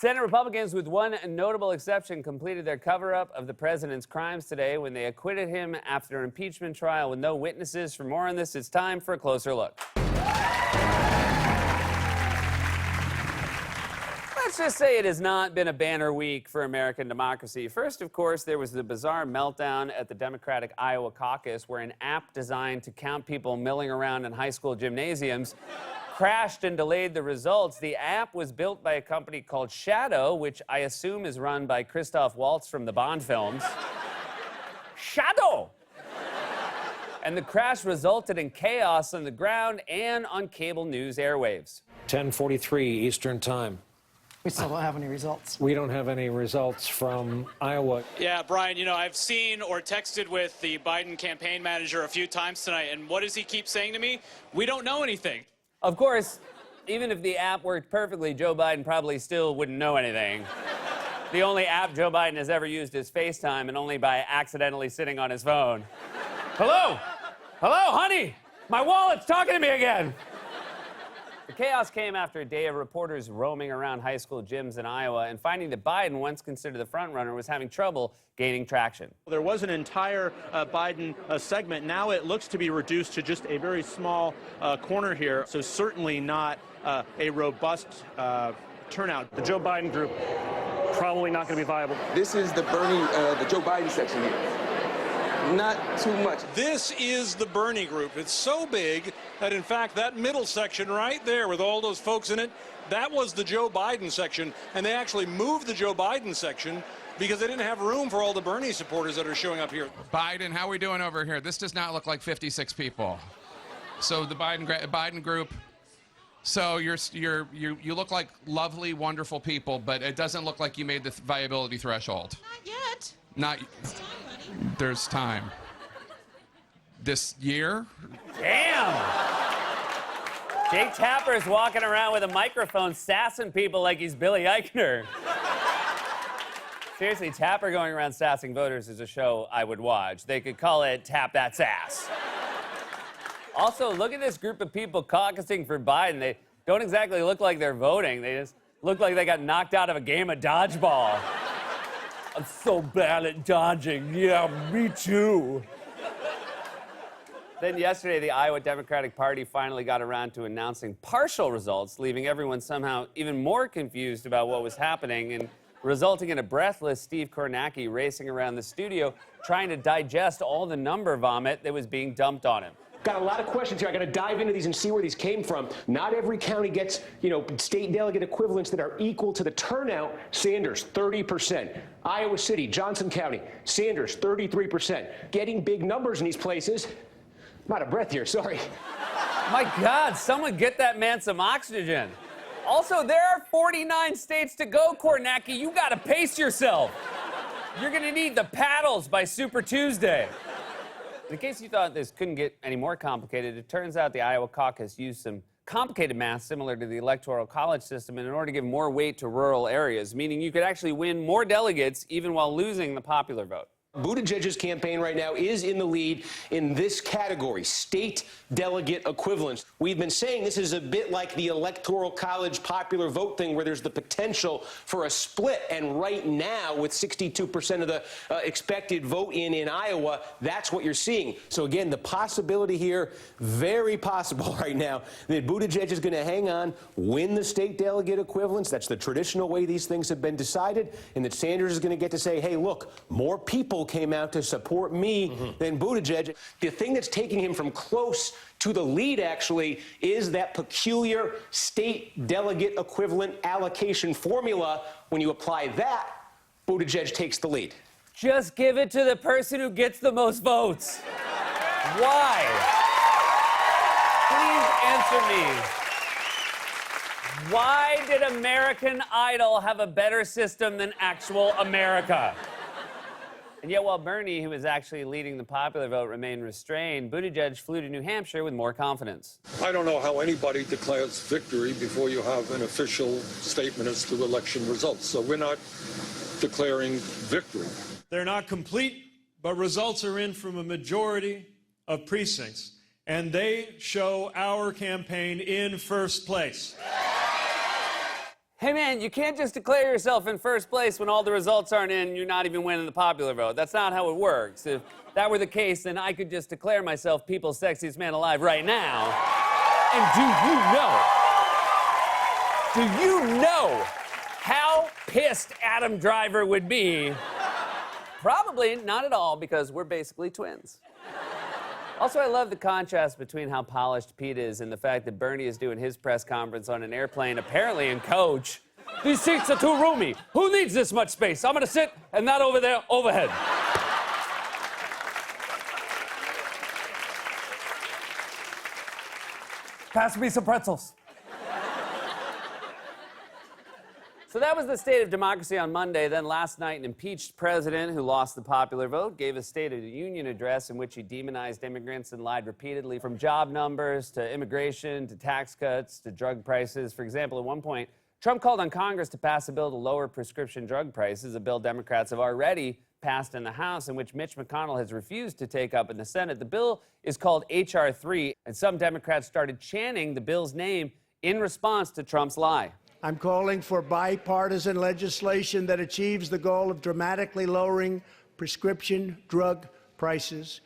Senate Republicans, with one notable exception, completed their cover-up of the president's crimes today when they acquitted him after an impeachment trial with no witnesses. For more on this, it's time for a closer look. Let's just say it has not been a banner week for American democracy. First, of course, there was the bizarre meltdown at the Democratic Iowa caucus where an app designed to count people milling around in high school gymnasiums crashed and delayed the results. The app was built by a company called Shadow, which I assume is run by Christoph Waltz from the Bond films. Shadow! And the crash resulted in chaos on the ground and on cable news airwaves. 10:43 Eastern Time. We still don't have any results. We don't have any results from Iowa. Yeah, Brian, you know, I've seen or texted with the Biden campaign manager a few times tonight, and what does he keep saying to me? We don't know anything. Of course, even if the app worked perfectly, Joe Biden probably still wouldn't know anything. The only app Joe Biden has ever used is FaceTime, and only by accidentally sitting on his phone. Hello? Hello, honey? My wallet's talking to me again. The chaos came after a day of reporters roaming around high school gyms in Iowa and finding that Biden, once considered the frontrunner, was having trouble gaining traction. There was an entire Biden segment. Now it looks to be reduced to just a very small corner here, so certainly not a robust turnout. The Joe Biden group, probably not going to be viable. This is the the Joe Biden section here. Not too much. This is the Bernie group. It's so big that, in fact, that middle section right there with all those folks in it, that was the Joe Biden section, and they actually moved the Joe Biden section because they didn't have room for all the Bernie supporters that are showing up here. Biden, how are we doing over here? This does not look like 56 people. So the Biden group. So you look like lovely, wonderful people, but it doesn't look like you made the viability threshold. Not yet. Not. There's time. This year? Damn! Jake Tapper's walking around with a microphone sassing people like he's Billy Eichner. Seriously, Tapper going around sassing voters is a show I would watch. They could call it Tap That Sass. Also, look at this group of people caucusing for Biden. They don't exactly look like they're voting. They just look like they got knocked out of a game of dodgeball. I'm so bad at dodging. Yeah, me too. Then yesterday, the Iowa Democratic Party finally got around to announcing partial results, leaving everyone somehow even more confused about what was happening and resulting in a breathless Steve Kornacki racing around the studio trying to digest all the number vomit that was being dumped on him. Got a lot of questions here. I got to dive into these and see where these came from. Not every county gets, state delegate equivalents that are equal to the turnout. Sanders, 30%. Iowa City, Johnson County, Sanders, 33%. Getting big numbers in these places. I'm out of breath here, sorry. My God, someone get that man some oxygen. Also, there are 49 states to go, Kornacki. You got to pace yourself. You're going to need the paddles by Super Tuesday. In case you thought this couldn't get any more complicated, it turns out the Iowa caucus used some complicated math similar to the Electoral College system in order to give more weight to rural areas, meaning you could actually win more delegates even while losing the popular vote. Buttigieg's campaign right now is in the lead in this category, state delegate equivalents. We've been saying this is a bit like the Electoral College popular vote thing where there's the potential for a split. And right now, with 62% of the expected vote in Iowa, that's what you're seeing. So again, the possibility here, very possible right now, that Buttigieg is going to hang on, win the state delegate equivalents. That's the traditional way these things have been decided. And that Sanders is going to get to say, hey, look, more people came out to support me than Buttigieg. The thing that's taking him from close to the lead, actually, is that peculiar state delegate equivalent allocation formula. When you apply that, Buttigieg takes the lead. Just give it to the person who gets the most votes. Why? Please answer me. Why did American Idol have a better system than actual America? And yet, while Bernie, who was actually leading the popular vote, remained restrained, Buttigieg flew to New Hampshire with more confidence. I don't know how anybody declares victory before you have an official statement as to election results. So we're not declaring victory. They're not complete, but results are in from a majority of precincts, and they show our campaign in first place. Hey, man, you can't just declare yourself in first place when all the results aren't in and you're not even winning the popular vote. That's not how it works. If that were the case, then I could just declare myself people's sexiest man alive right now. And do you know how pissed Adam Driver would be? Probably not at all, because we're basically twins. Also, I love the contrast between how polished Pete is and the fact that Bernie is doing his press conference on an airplane, apparently in coach. These seats are too roomy. Who needs this much space? I'm gonna sit and not over there overhead. Pass me some pretzels. So that was the state of democracy on Monday. Then last night, an impeached president who lost the popular vote gave a State of the Union address in which he demonized immigrants and lied repeatedly, from job numbers to immigration to tax cuts to drug prices. For example, at one point, Trump called on Congress to pass a bill to lower prescription drug prices, a bill Democrats have already passed in the House and which Mitch McConnell has refused to take up in the Senate. The bill is called H.R. 3, and some Democrats started chanting the bill's name in response to Trump's lie. I'm calling for bipartisan legislation that achieves the goal of dramatically lowering prescription drug prices.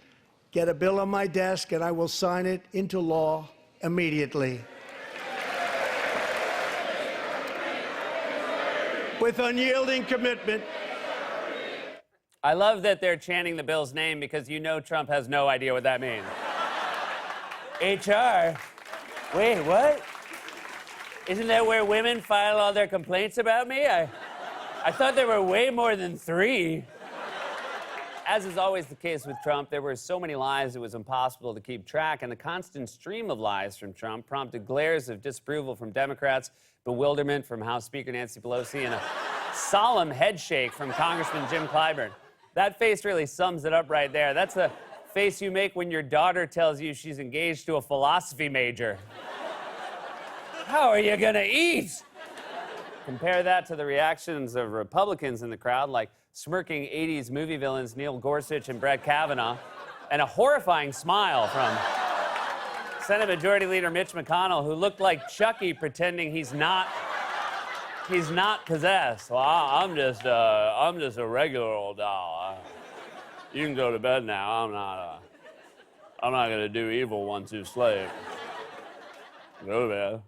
Get a bill on my desk and I will sign it into law immediately. With unyielding commitment. I love that they're chanting the bill's name because you know Trump has no idea what that means. HR? Wait, what? Isn't that where women file all their complaints about me? I thought there were way more than 3. As is always the case with Trump, there were so many lies it was impossible to keep track, and the constant stream of lies from Trump prompted glares of disapproval from Democrats, bewilderment from House Speaker Nancy Pelosi, and a solemn head shake from Congressman Jim Clyburn. That face really sums it up right there. That's the face you make when your daughter tells you she's engaged to a philosophy major. How are you gonna eat? Compare that to the reactions of Republicans in the crowd, like smirking 80s movie villains Neil Gorsuch and Brett Kavanaugh, and a horrifying smile from Senate Majority Leader Mitch McConnell, who looked like Chucky pretending he's not possessed. Well, I'm just a regular old doll. You can go to bed now. I'm not gonna do evil once you sleep. Go to bed.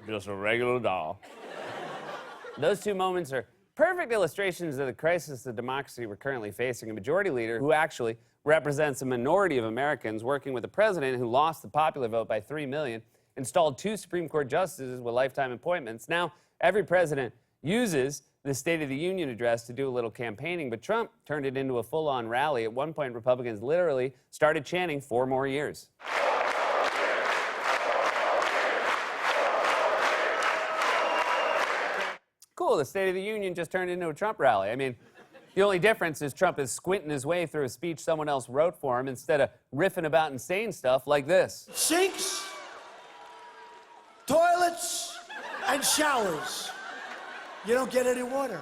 Just a regular doll. Those two moments are perfect illustrations of the crisis of democracy we're currently facing. A majority leader who actually represents a minority of Americans working with a president who lost the popular vote by 3 million, installed 2 Supreme Court justices with lifetime appointments. Now, every president uses the State of the Union address to do a little campaigning, but Trump turned it into a full-on rally. At one point, Republicans literally started chanting 4 more years. Cool, the State of the Union just turned into a Trump rally. I mean, the only difference is Trump is squinting his way through a speech someone else wrote for him instead of riffing about insane stuff like this. Sinks, toilets, and showers. You don't get any water.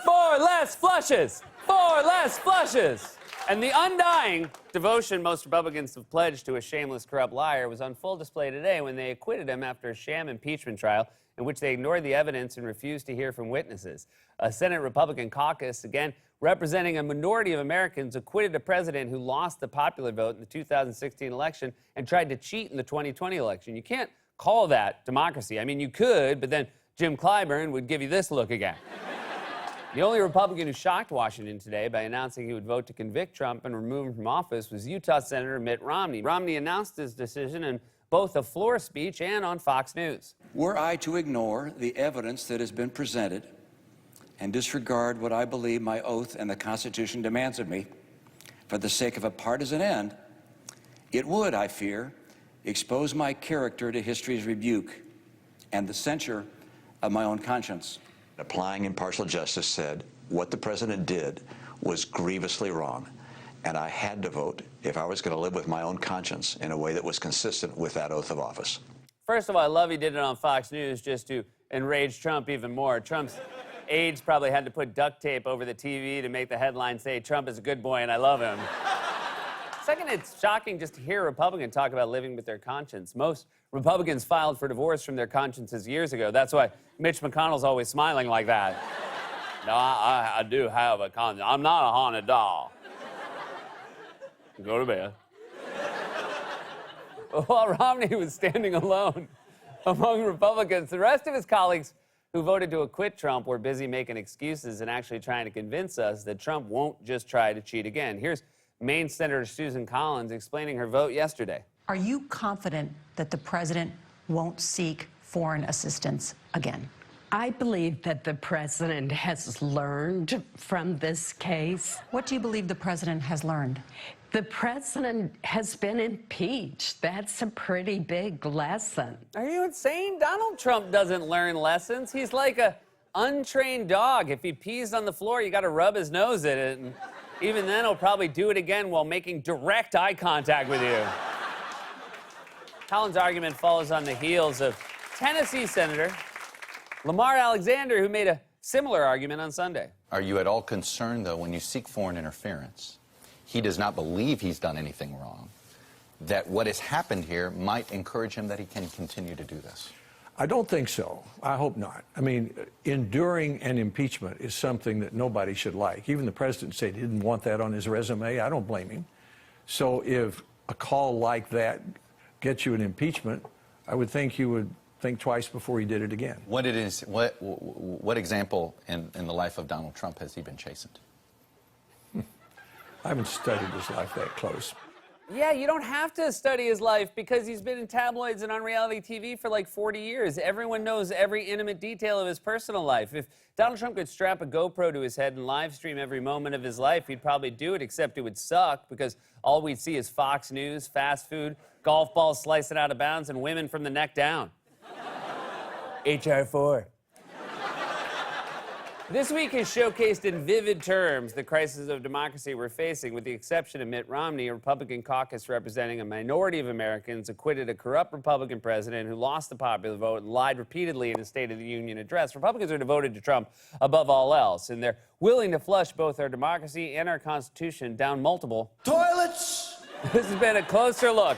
4 less flushes! 4 less flushes! And the undying devotion most Republicans have pledged to a shameless, corrupt liar was on full display today when they acquitted him after a sham impeachment trial in which they ignored the evidence and refused to hear from witnesses. A Senate Republican caucus, again representing a minority of Americans, acquitted a president who lost the popular vote in the 2016 election and tried to cheat in the 2020 election. You can't call that democracy. I mean, you could, but then Jim Clyburn would give you this look again. The only Republican who shocked Washington today by announcing he would vote to convict Trump and remove him from office was Utah Senator Mitt Romney. Romney announced his decision in both a floor speech and on Fox News. Were I to ignore the evidence that has been presented and disregard what I believe my oath and the Constitution demands of me for the sake of a partisan end, it would, I fear, expose my character to history's rebuke and the censure of my own conscience. Applying impartial justice said what the president did was grievously wrong, and I had to vote if I was going to live with my own conscience in a way that was consistent with that oath of office. First of all, I love he did it on Fox News just to enrage Trump even more. Trump's aides probably had to put duct tape over the TV to make the headline say, "Trump is a good boy and I love him." Second, it's shocking just to hear a Republican talk about living with their conscience. Most Republicans filed for divorce from their consciences years ago. That's why Mitch McConnell's always smiling like that. No, I do have a conscience. I'm not a haunted doll. Go to bed. While Romney was standing alone among Republicans, the rest of his colleagues who voted to acquit Trump were busy making excuses and actually trying to convince us that Trump won't just try to cheat again. Here's Maine Senator Susan Collins explaining her vote yesterday. Are you confident that the president won't seek foreign assistance again? I believe that the president has learned from this case. What do you believe the president has learned? The president has been impeached. That's a pretty big lesson. Are you insane? Donald Trump doesn't learn lessons. He's like a untrained dog. If he pees on the floor, you got to rub his nose in it. And even then, he'll probably do it again while making direct eye contact with you. Collins' argument follows on the heels of Tennessee Senator Lamar Alexander, who made a similar argument on Sunday. Are you at all concerned, though, when you seek foreign interference? He does not believe he's done anything wrong, that what has happened here might encourage him that he can continue to do this? I don't think so. I hope not. I mean, enduring an impeachment is something that nobody should like. Even the president said he didn't want that on his resume. I don't blame him. So if a call like that gets you an impeachment, I would think you would think twice before he did it again. What example in the life of Donald Trump has he been chastened? I haven't studied his life that close. Yeah, you don't have to study his life because he's been in tabloids and on reality TV for like 40 years. Everyone knows every intimate detail of his personal life. If Donald Trump could strap a GoPro to his head and live stream every moment of his life, he'd probably do it, except it would suck because all we'd see is Fox News, fast food, golf balls slicing out of bounds, and women from the neck down. HR4. This week has showcased in vivid terms the crisis of democracy we're facing. With the exception of Mitt Romney, a Republican caucus representing a minority of Americans acquitted a corrupt Republican president who lost the popular vote and lied repeatedly in his State of the Union address. Republicans are devoted to Trump above all else, and they're willing to flush both our democracy and our Constitution down multiple toilets. This has been a closer look